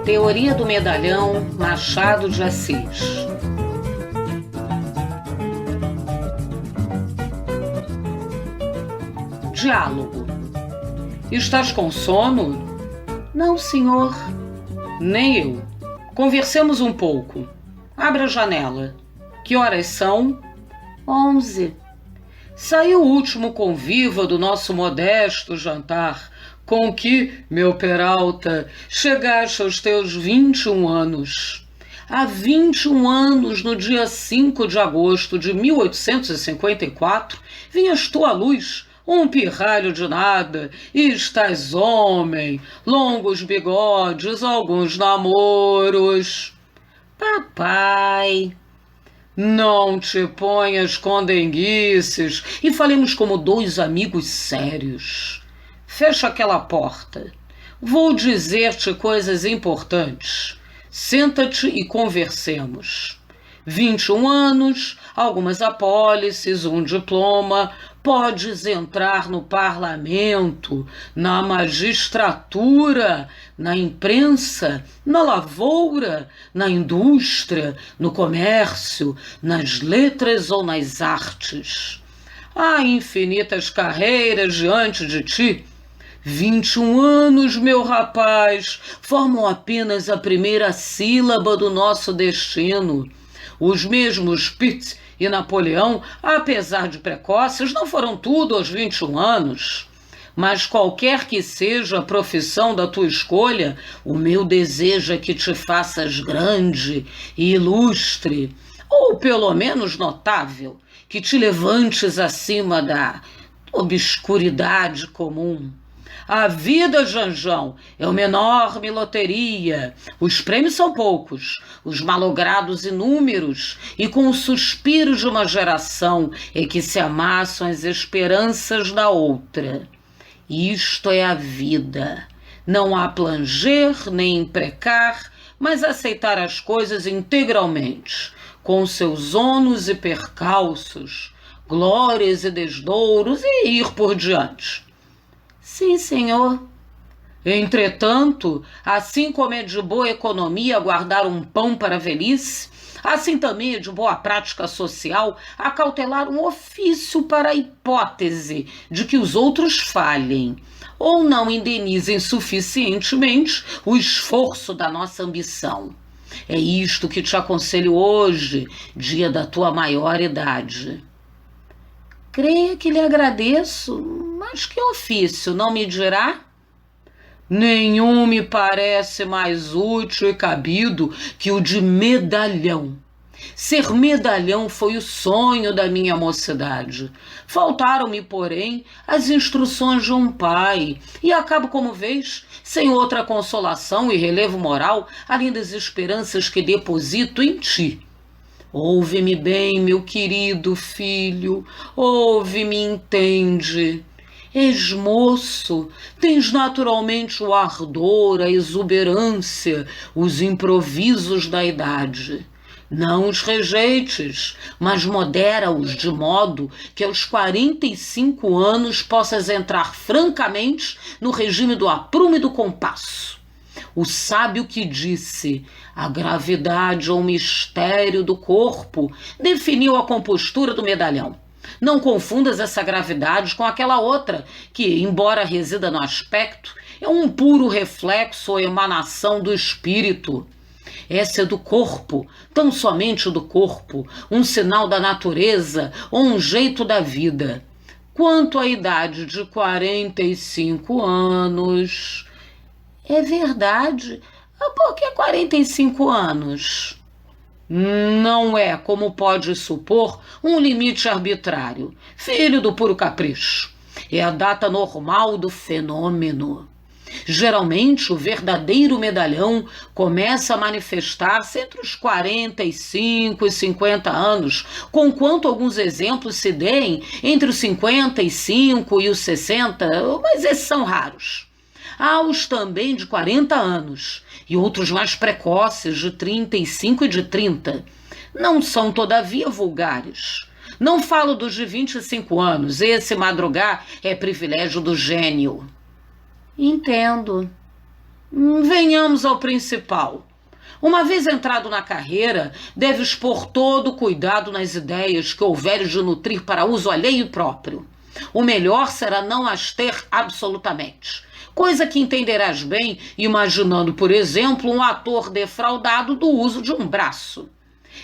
Teoria do Medalhão, Machado de Assis. Diálogo. Estás com sono? Não, senhor. Nem eu. Conversemos um pouco. Abra a janela. Que horas são? 11. Saiu o último conviva do nosso modesto jantar, com que, meu Peralta, chegaste aos teus 21 anos. Há 21 anos, no dia 5 de agosto de 1854, vinhas tu à luz, um pirralho de nada, e estás homem, longos bigodes, alguns namoros. Papai, não te ponhas com denguices e falemos como dois amigos sérios. Fecha aquela porta. Vou dizer-te coisas importantes. Senta-te e conversemos. 21 anos, algumas apólices, um diploma, podes entrar no parlamento, na magistratura, na imprensa, na lavoura, na indústria, no comércio, nas letras ou nas artes. Há infinitas carreiras diante de ti. 21 anos, meu rapaz, formam apenas a primeira sílaba do nosso destino. Os mesmos Pitt e Napoleão, apesar de precoces, não foram tudo aos 21 anos. Mas qualquer que seja a profissão da tua escolha, o meu desejo é que te faças grande e ilustre, ou pelo menos notável, que te levantes acima da obscuridade comum. A vida, Janjão, é uma enorme loteria. Os prêmios são poucos, os malogrados inúmeros, e com o suspiro de uma geração é que se amassam as esperanças da outra. Isto é a vida. Não há planger nem imprecar, mas aceitar as coisas integralmente, com seus ônus e percalços, glórias e desdouros, e ir por diante. Sim, senhor. Entretanto, assim como é de boa economia guardar um pão para a velhice, assim também é de boa prática social acautelar um ofício para a hipótese de que os outros falhem ou não indenizem suficientemente o esforço da nossa ambição. É isto que te aconselho hoje, dia da tua maior idade. Creia que lhe agradeço, mas que ofício não me dirá? Nenhum me parece mais útil e cabido que o de medalhão. Ser medalhão foi o sonho da minha mocidade. Faltaram-me, porém, as instruções de um pai, e acabo, como vês, sem outra consolação e relevo moral, além das esperanças que deposito em ti. Ouve-me bem, meu querido filho, ouve-me e entende. És moço, tens naturalmente o ardor, a exuberância, os improvisos da idade. Não os rejeites, mas modera-os de modo que aos 45 anos possas entrar francamente no regime do aprumo e do compasso. O sábio que disse: a gravidade ou mistério do corpo, definiu a compostura do medalhão. Não confundas essa gravidade com aquela outra, que, embora resida no aspecto, é um puro reflexo ou emanação do espírito. Essa é do corpo, tão somente do corpo, um sinal da natureza ou um jeito da vida. Quanto à idade de 45 anos... É verdade. Por que 45 anos? Não é, como pode supor, um limite arbitrário, filho do puro capricho. É a data normal do fenômeno. Geralmente, o verdadeiro medalhão começa a manifestar-se entre os 45 e 50 anos, conquanto alguns exemplos se deem entre os 55 e os 60, mas esses são raros. Há os também de 40 anos e outros mais precoces de 35 e de 30. Não são, todavia, vulgares. Não falo dos de 25 anos. Esse madrugar é privilégio do gênio. Entendo. Venhamos ao principal. Uma vez entrado na carreira, deves pôr todo o cuidado nas ideias que houveres de nutrir para uso alheio e próprio. O melhor será não as ter absolutamente, coisa que entenderás bem imaginando, por exemplo, um ator defraudado do uso de um braço.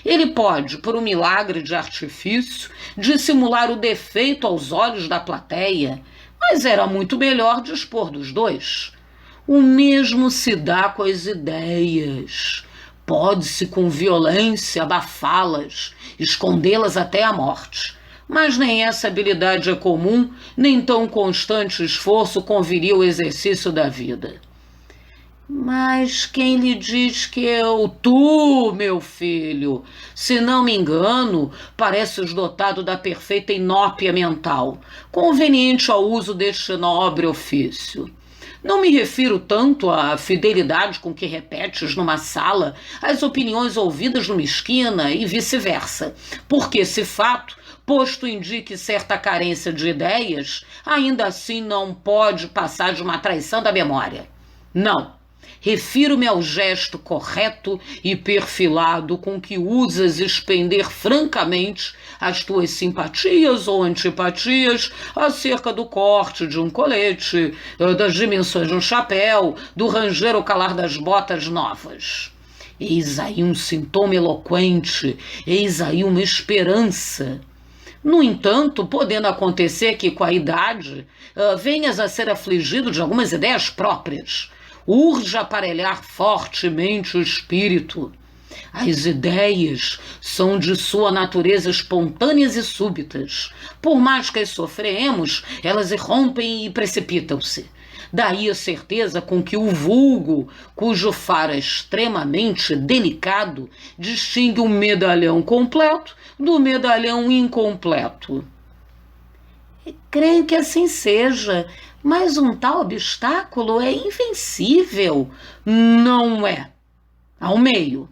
Ele pode, por um milagre de artifício, dissimular o defeito aos olhos da plateia, mas era muito melhor dispor dos dois. O mesmo se dá com as ideias. Pode-se com violência abafá-las, escondê-las até a morte. Mas nem essa habilidade é comum, nem tão constante esforço conviria ao exercício da vida. Mas quem lhe diz que tu, meu filho? Se não me engano, pareces dotado da perfeita inópia mental, conveniente ao uso deste nobre ofício. Não me refiro tanto à fidelidade com que repetes numa sala as opiniões ouvidas numa esquina e vice-versa, porque esse fato, posto indique certa carência de ideias, ainda assim não pode passar de uma traição da memória. Não. Refiro-me ao gesto correto e perfilado com que usas expender francamente as tuas simpatias ou antipatias acerca do corte de um colete, das dimensões de um chapéu, do ranger ou calar das botas novas. Eis aí um sintoma eloquente, eis aí uma esperança. No entanto, podendo acontecer que com a idade venhas a ser afligido de algumas ideias próprias, urge aparelhar fortemente o espírito. As ideias são de sua natureza espontâneas e súbitas. Por mais que as sofremos, elas irrompem e precipitam-se. Daí a certeza com que o vulgo, cujo faro é extremamente delicado, distingue um medalhão completo do medalhão incompleto. Creio que assim seja, mas um tal obstáculo é invencível. Não é. Ao meio.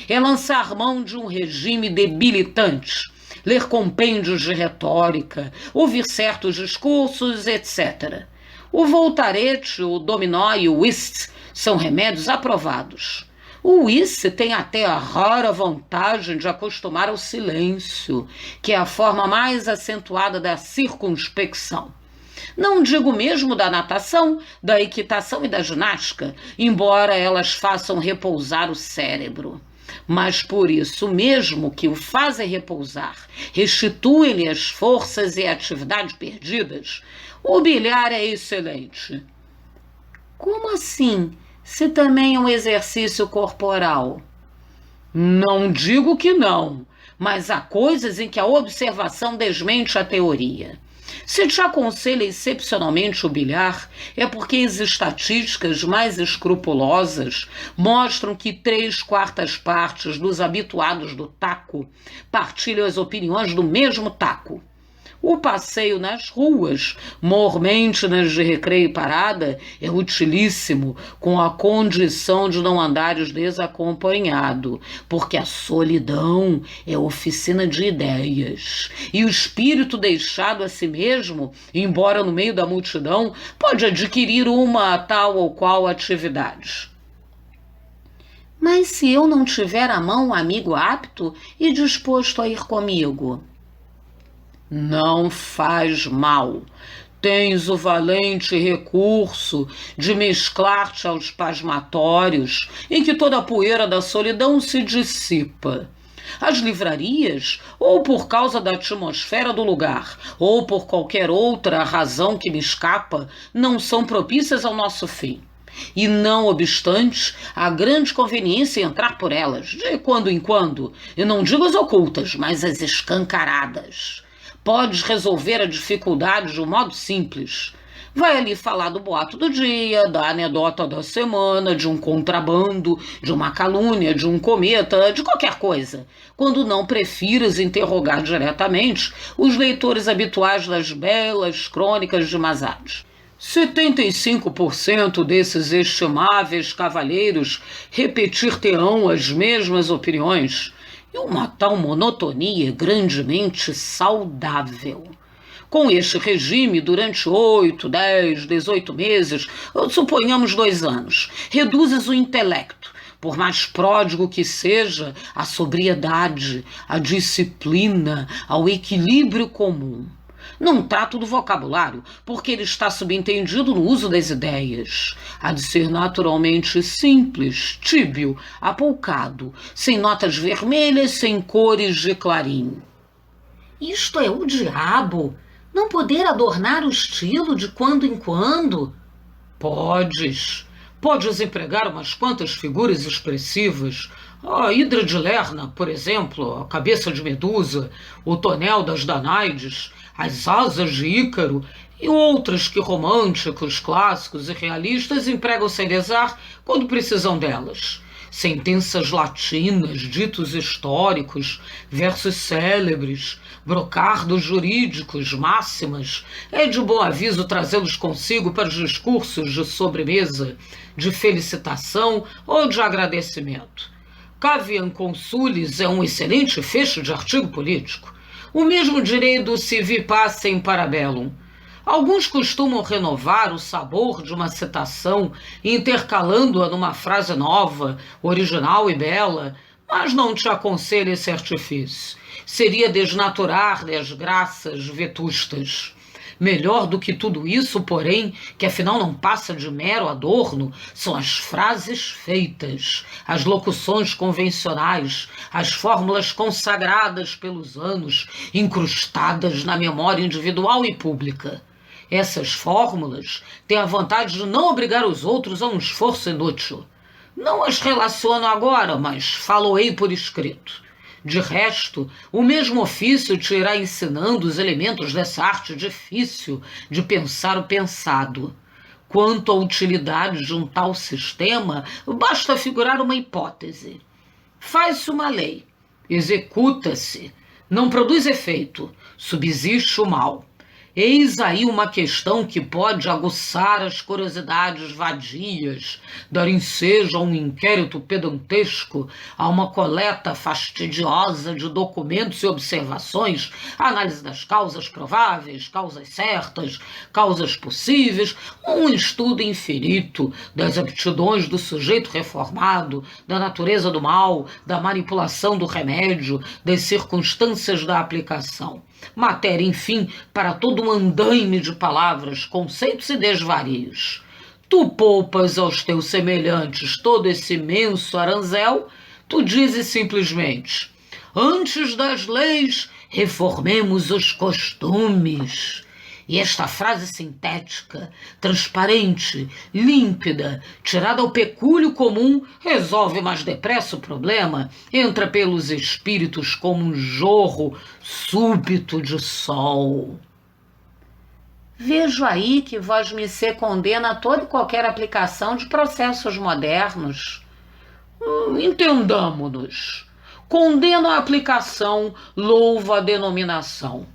É lançar mão de um regime debilitante, ler compêndios de retórica, ouvir certos discursos, etc. O voltarete, o dominó e o whist são remédios aprovados. O whist tem até a rara vantagem de acostumar ao silêncio, que é a forma mais acentuada da circunspecção. Não digo mesmo da natação, da equitação e da ginástica, embora elas façam repousar o cérebro. Mas por isso mesmo que o fazem repousar, restituem-lhe as forças e a atividade perdidas, o bilhar é excelente. Como assim, se também é um exercício corporal? Não digo que não, mas há coisas em que a observação desmente a teoria. Se te aconselha excepcionalmente o bilhar, é porque as estatísticas mais escrupulosas mostram que 3/4 partes dos habituados do taco partilham as opiniões do mesmo taco. O passeio nas ruas, mormente nas de recreio e parada, é utilíssimo, com a condição de não andares desacompanhado, porque a solidão é oficina de ideias, e o espírito deixado a si mesmo, embora no meio da multidão, pode adquirir uma tal ou qual atividade. Mas se eu não tiver à mão um amigo apto e disposto a ir comigo? Não faz mal. Tens o valente recurso de mesclar-te aos pasmatórios, em que toda a poeira da solidão se dissipa. As livrarias, ou por causa da atmosfera do lugar, ou por qualquer outra razão que me escapa, não são propícias ao nosso fim. E não obstante, há grande conveniência em entrar por elas, de quando em quando, e não digo as ocultas, mas as escancaradas. Podes resolver a dificuldade de um modo simples. Vai ali falar do boato do dia, da anedota da semana, de um contrabando, de uma calúnia, de um cometa, de qualquer coisa, quando não prefiras interrogar diretamente os leitores habituais das belas crônicas de Mazade. 75% desses estimáveis cavalheiros repetir-te-ão as mesmas opiniões, e uma tal monotonia grandemente saudável. Com este regime, durante 8, 10, 18 meses, suponhamos 2 anos, reduzes o intelecto, por mais pródigo que seja, à sobriedade, à disciplina, ao equilíbrio comum. Não trato do vocabulário, porque ele está subentendido no uso das ideias. Há de ser naturalmente simples, tíbio, apoucado, sem notas vermelhas, sem cores de clarim. Isto é o diabo! Não poder adornar o estilo de quando em quando? Podes empregar umas quantas figuras expressivas. A hidra de Lerna, por exemplo, a cabeça de Medusa, o tonel das Danáides, as asas de Ícaro e outras que românticos, clássicos e realistas empregam sem lesar quando precisam delas. Sentenças latinas, ditos históricos, versos célebres, brocardos jurídicos, máximas. É de bom aviso trazê-los consigo para os discursos de sobremesa, de felicitação ou de agradecimento. Caviam consulis é um excelente fecho de artigo político. O mesmo direi do sivi pacem parabellum. Alguns costumam renovar o sabor de uma citação, intercalando-a numa frase nova, original e bela, mas não te aconselho esse artifício. Seria desnaturar-lhe as graças vetustas. Melhor do que tudo isso, porém, que afinal não passa de mero adorno, são as frases feitas, as locuções convencionais, as fórmulas consagradas pelos anos, incrustadas na memória individual e pública. Essas fórmulas têm a vantagem de não obrigar os outros a um esforço inútil. Não as relaciono agora, mas falo-ei por escrito. De resto, o mesmo ofício te irá ensinando os elementos dessa arte difícil de pensar o pensado. Quanto à utilidade de um tal sistema, basta figurar uma hipótese. Faz-se uma lei, executa-se, não produz efeito, subsiste o mal. Eis aí uma questão que pode aguçar as curiosidades vadias, dar ensejo a um inquérito pedantesco, a uma coleta fastidiosa de documentos e observações, a análise das causas prováveis, causas certas, causas possíveis, um estudo infinito das aptidões do sujeito reformado, da natureza do mal, da manipulação do remédio, das circunstâncias da aplicação. Matéria, enfim, para todo um andaime de palavras, conceitos e desvarios. Tu poupas aos teus semelhantes todo esse imenso aranzel, tu dizes simplesmente: antes das leis, reformemos os costumes. E esta frase sintética, transparente, límpida, tirada ao pecúlio comum, resolve mais depressa o problema, entra pelos espíritos como um jorro súbito de sol. Vejo aí que vosmecê condena toda e qualquer aplicação de processos modernos. Entendamo-nos. Condeno a aplicação, louvo a denominação.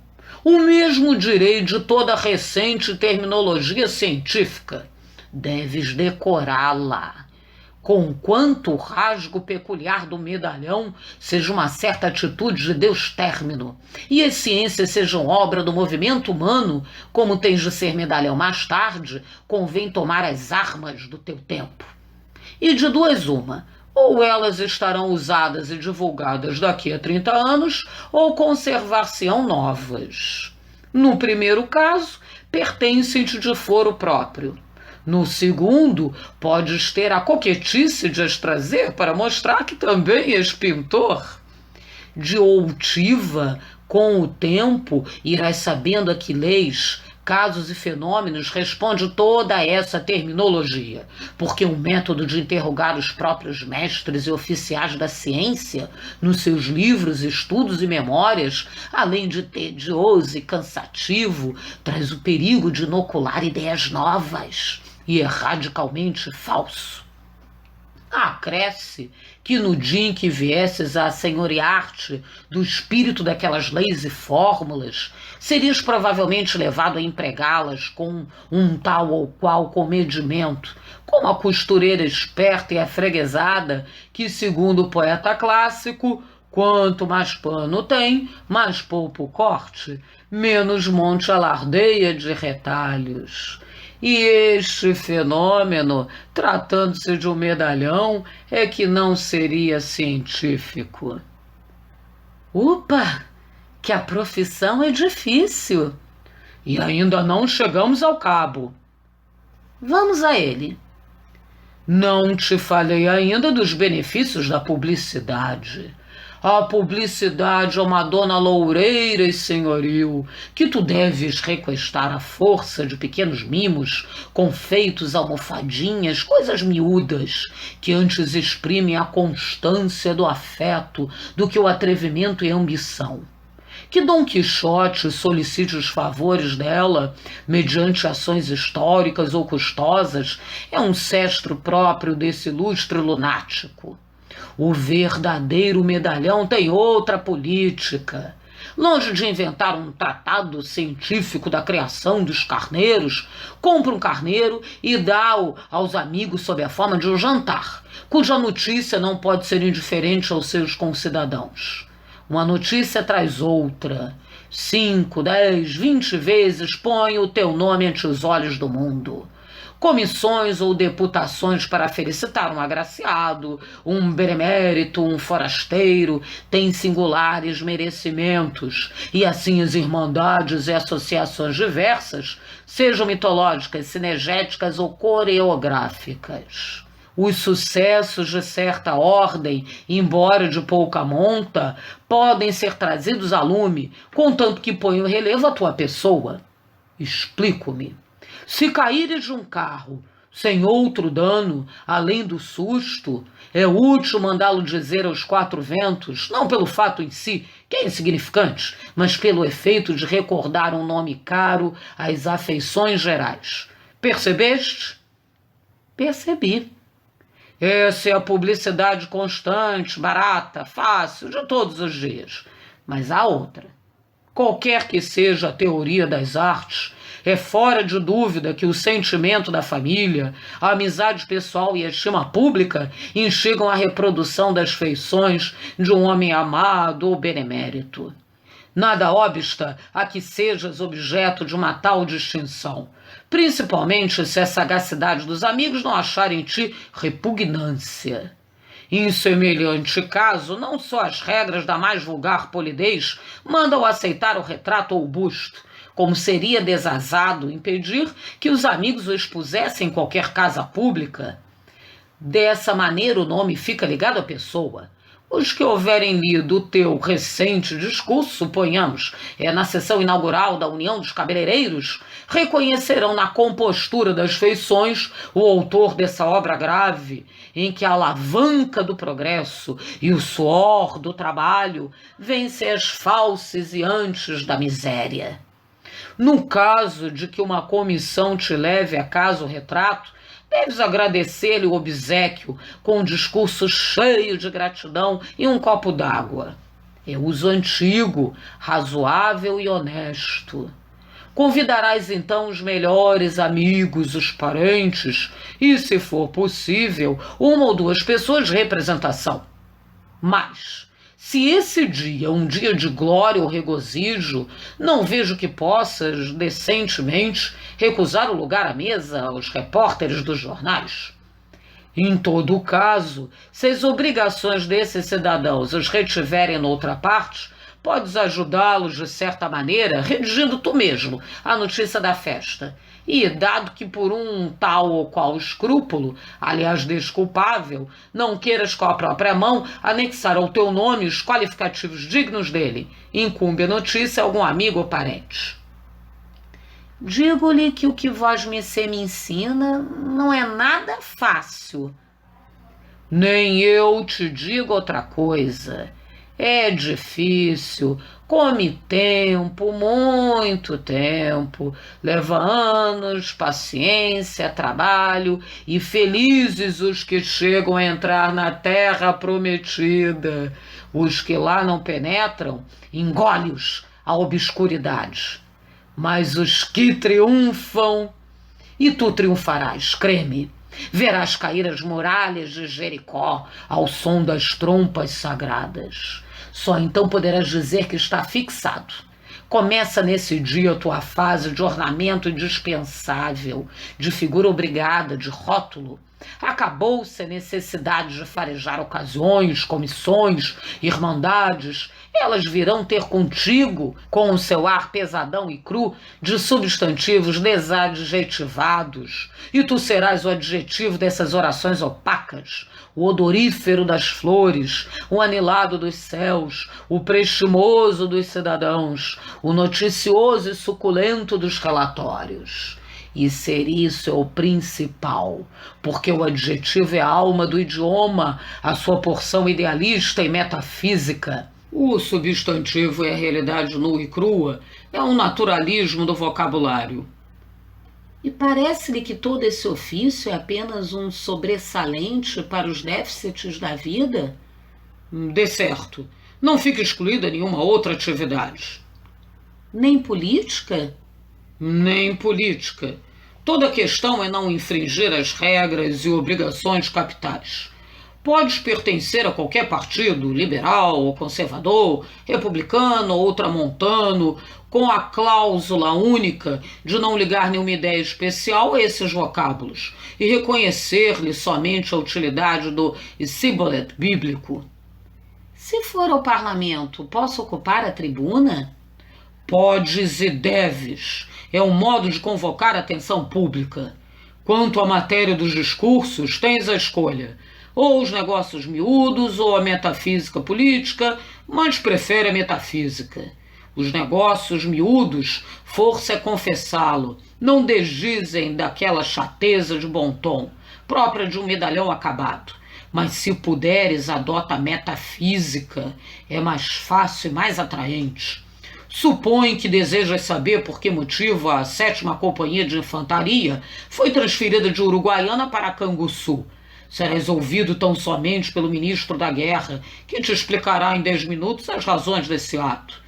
O mesmo direi de toda a recente terminologia científica. Deves decorá-la. Conquanto o rasgo peculiar do medalhão seja uma certa atitude de Deus término, e as ciências sejam obra do movimento humano, como tens de ser medalhão mais tarde, convém tomar as armas do teu tempo. E de duas uma, ou elas estarão usadas e divulgadas daqui a 30 anos, ou conservar-se-ão novas. No primeiro caso, pertencem-te de foro próprio. No segundo, podes ter a coquetice de as trazer para mostrar que também és pintor. De outiva, com o tempo, irás sabendo a que leis, casos e fenômenos responde toda essa terminologia, porque o método de interrogar os próprios mestres e oficiais da ciência, nos seus livros, estudos e memórias, além de tedioso e cansativo, traz o perigo de inocular ideias novas e é radicalmente falso. Acresce que no dia em que viesses a assenhorear-te do espírito daquelas leis e fórmulas, serias provavelmente levado a empregá-las com um tal ou qual comedimento, como a costureira esperta e afreguesada que, segundo o poeta clássico, Quanto mais pano tem, mais poupa o corte, menos monte alardeia de retalhos. E este fenômeno, tratando-se de um medalhão, é que não seria científico. Upa, que a profissão é difícil. E ainda não chegamos ao cabo. Vamos a ele. Não te falei ainda dos benefícios da publicidade. A publicidade é uma dona loureira e senhoril, que tu deves requestar à força de pequenos mimos, confeitos, almofadinhas, coisas miúdas, que antes exprimem a constância do afeto do que o atrevimento e a ambição. Que Dom Quixote solicite os favores dela, mediante ações históricas ou custosas, é um sestro próprio desse ilustre lunático. O verdadeiro medalhão tem outra política. Longe de inventar um tratado científico da criação dos carneiros, compra um carneiro e dá-o aos amigos sob a forma de um jantar, cuja notícia não pode ser indiferente aos seus concidadãos. Uma notícia traz outra. 5, 10, 20 vezes põe o teu nome ante os olhos do mundo. Comissões ou deputações para felicitar um agraciado, um benemérito, um forasteiro, têm singulares merecimentos, e assim as irmandades e associações diversas, sejam mitológicas, cinegéticas ou coreográficas. Os sucessos de certa ordem, embora de pouca monta, podem ser trazidos a lume, contanto que ponham em relevo a tua pessoa. Explico-me. Se caíres de um carro sem outro dano, além do susto, é útil mandá-lo dizer aos quatro ventos, não pelo fato em si, que é insignificante, mas pelo efeito de recordar um nome caro às afeições gerais. Percebeste? Percebi. Essa é a publicidade constante, barata, fácil, de todos os dias. Mas há outra. Qualquer que seja a teoria das artes, é fora de dúvida que o sentimento da família, a amizade pessoal e a estima pública instigam a reprodução das feições de um homem amado ou benemérito. Nada obsta a que sejas objeto de uma tal distinção, principalmente se a sagacidade dos amigos não achar em ti repugnância. Em semelhante caso, não só as regras da mais vulgar polidez mandam aceitar o retrato ou o busto, como seria desazado impedir que os amigos o expusessem em qualquer casa pública. Dessa maneira o nome fica ligado à pessoa. Os que houverem lido o teu recente discurso, suponhamos, na sessão inaugural da União dos Cabeleireiros, reconhecerão na compostura das feições o autor dessa obra grave, em que a alavanca do progresso e o suor do trabalho vencem as falseziantes da miséria. No caso de que uma comissão te leve a casa o retrato, deves agradecer-lhe o obséquio com um discurso cheio de gratidão e um copo d'água. É uso antigo, razoável e honesto. Convidarás então os melhores amigos, os parentes e, se for possível, uma ou duas pessoas de representação. Mas, se esse dia é um dia de glória ou regozijo, não vejo que possas, decentemente, recusar o lugar à mesa aos repórteres dos jornais. Em todo o caso, se as obrigações desses cidadãos os retiverem noutra parte, podes ajudá-los de certa maneira, redigindo tu mesmo a notícia da festa. E, dado que por um tal ou qual escrúpulo, aliás desculpável, não queiras com a própria mão anexar ao teu nome os qualificativos dignos dele, incumbe a notícia a algum amigo ou parente. Digo-lhe que o que vosmecê me ensina não é nada fácil. Nem eu te digo outra coisa. É difícil, come tempo, muito tempo, leva anos, paciência, trabalho, e felizes os que chegam a entrar na terra prometida. Os que lá não penetram, engole-os à obscuridade. Mas os que triunfam, e tu triunfarás, creme, Verás cair as muralhas de Jericó ao som das trompas sagradas. Só então poderás dizer que está fixado. Começa nesse dia a tua fase de ornamento indispensável, de figura obrigada, de rótulo. Acabou-se a necessidade de farejar ocasiões, comissões, irmandades. Elas virão ter contigo, com o seu ar pesadão e cru, de substantivos desadjetivados. E tu serás o adjetivo dessas orações opacas, o odorífero das flores, o anilado dos céus, o prestimoso dos cidadãos, o noticioso e suculento dos relatórios. E ser isso é o principal, porque o adjetivo é a alma do idioma, a sua porção idealista e metafísica. O substantivo é a realidade nua e crua, é um naturalismo do vocabulário. E parece-lhe que todo esse ofício é apenas um sobressalente para os déficits da vida? De certo. Não fica excluída nenhuma outra atividade. Nem política? Nem política. Toda a questão é não infringir as regras e obrigações capitais. Podes pertencer a qualquer partido, liberal ou conservador, republicano ou ultramontano, com a cláusula única de não ligar nenhuma ideia especial a esses vocábulos e reconhecer-lhe somente a utilidade do sibolet bíblico. Se for ao parlamento, posso ocupar a tribuna? Podes e deves. É um modo de convocar a atenção pública. Quanto à matéria dos discursos, tens a escolha. Ou os negócios miúdos ou a metafísica política, mas prefere a metafísica. Os negócios miúdos, força é confessá-lo, não desdizem daquela chateza de bom tom, própria de um medalhão acabado. Mas se puderes, adota a metafísica, é mais fácil e mais atraente. Supõe que desejas saber por que motivo a 7ª Companhia de Infantaria foi transferida de Uruguaiana para Canguçu. Serás ouvido tão somente pelo ministro da Guerra, que te explicará em 10 minutos as razões desse ato.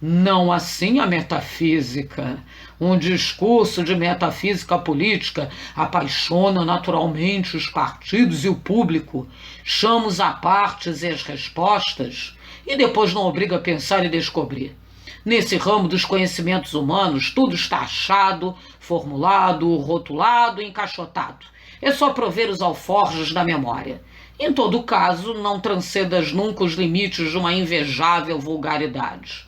Não assim a metafísica. Um discurso de metafísica política apaixona naturalmente os partidos e o público, chama os apartes e as respostas, e depois não obriga a pensar e descobrir. Nesse ramo dos conhecimentos humanos, tudo está achado, formulado, rotulado e encaixotado. É só prover os alforjes da memória. Em todo caso, não transcedas nunca os limites de uma invejável vulgaridade.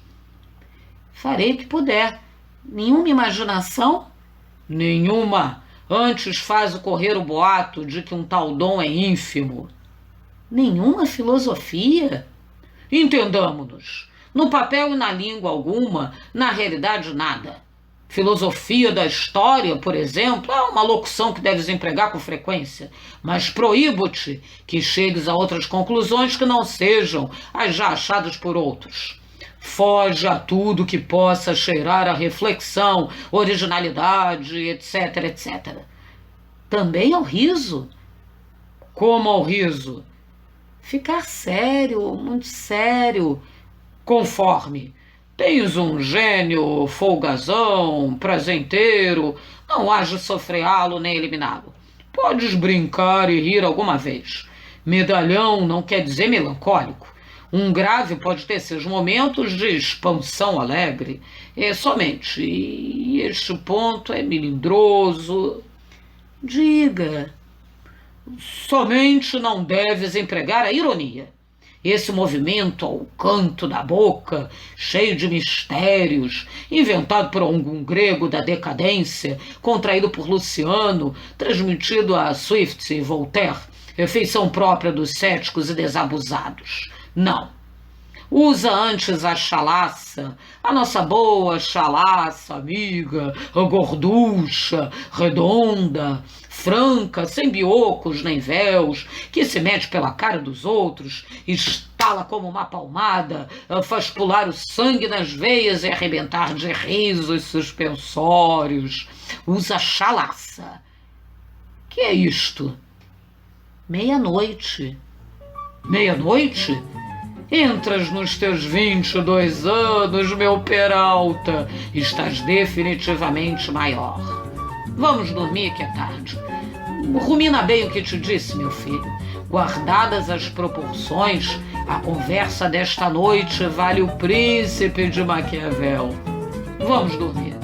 Farei o que puder. Nenhuma imaginação? Nenhuma. Antes faz correr o boato de que um tal dom é ínfimo. Nenhuma filosofia? Entendamo-nos. No papel e na língua alguma, na realidade nada. Filosofia da história, por exemplo, é uma locução que deves empregar com frequência, mas proíbo-te que chegues a outras conclusões que não sejam as já achadas por outros. Foge a tudo que possa cheirar a reflexão, originalidade, etc, etc. Também ao riso. Como ao riso? Ficar sério, muito sério. Conforme. Tens um gênio folgazão, prazenteiro, não haja sofreá-lo nem eliminá-lo. Podes brincar e rir alguma vez. Medalhão não quer dizer melancólico. Um grave pode ter seus momentos de expansão alegre. É somente. E este ponto é melindroso. Diga. Somente não deves empregar a ironia. Esse movimento ao canto da boca, cheio de mistérios, inventado por algum grego da decadência, contraído por Luciano, transmitido a Swift e Voltaire, feição própria dos céticos e desabusados. Não. Usa antes a chalaça, a nossa boa chalaça, amiga, gorducha, redonda, franca, sem biocos nem véus, que se mete pela cara dos outros, estala como uma palmada, faz pular o sangue nas veias e arrebentar de risos suspensórios. Usa chalaça. Que é isto? Meia-noite. Meia-noite? Entras nos teus 22 anos, meu Peralta. Estás definitivamente maior. Vamos dormir que é tarde. Rumina bem o que te disse, meu filho. Guardadas as proporções, a conversa desta noite vale o Príncipe de Maquiavel. Vamos dormir.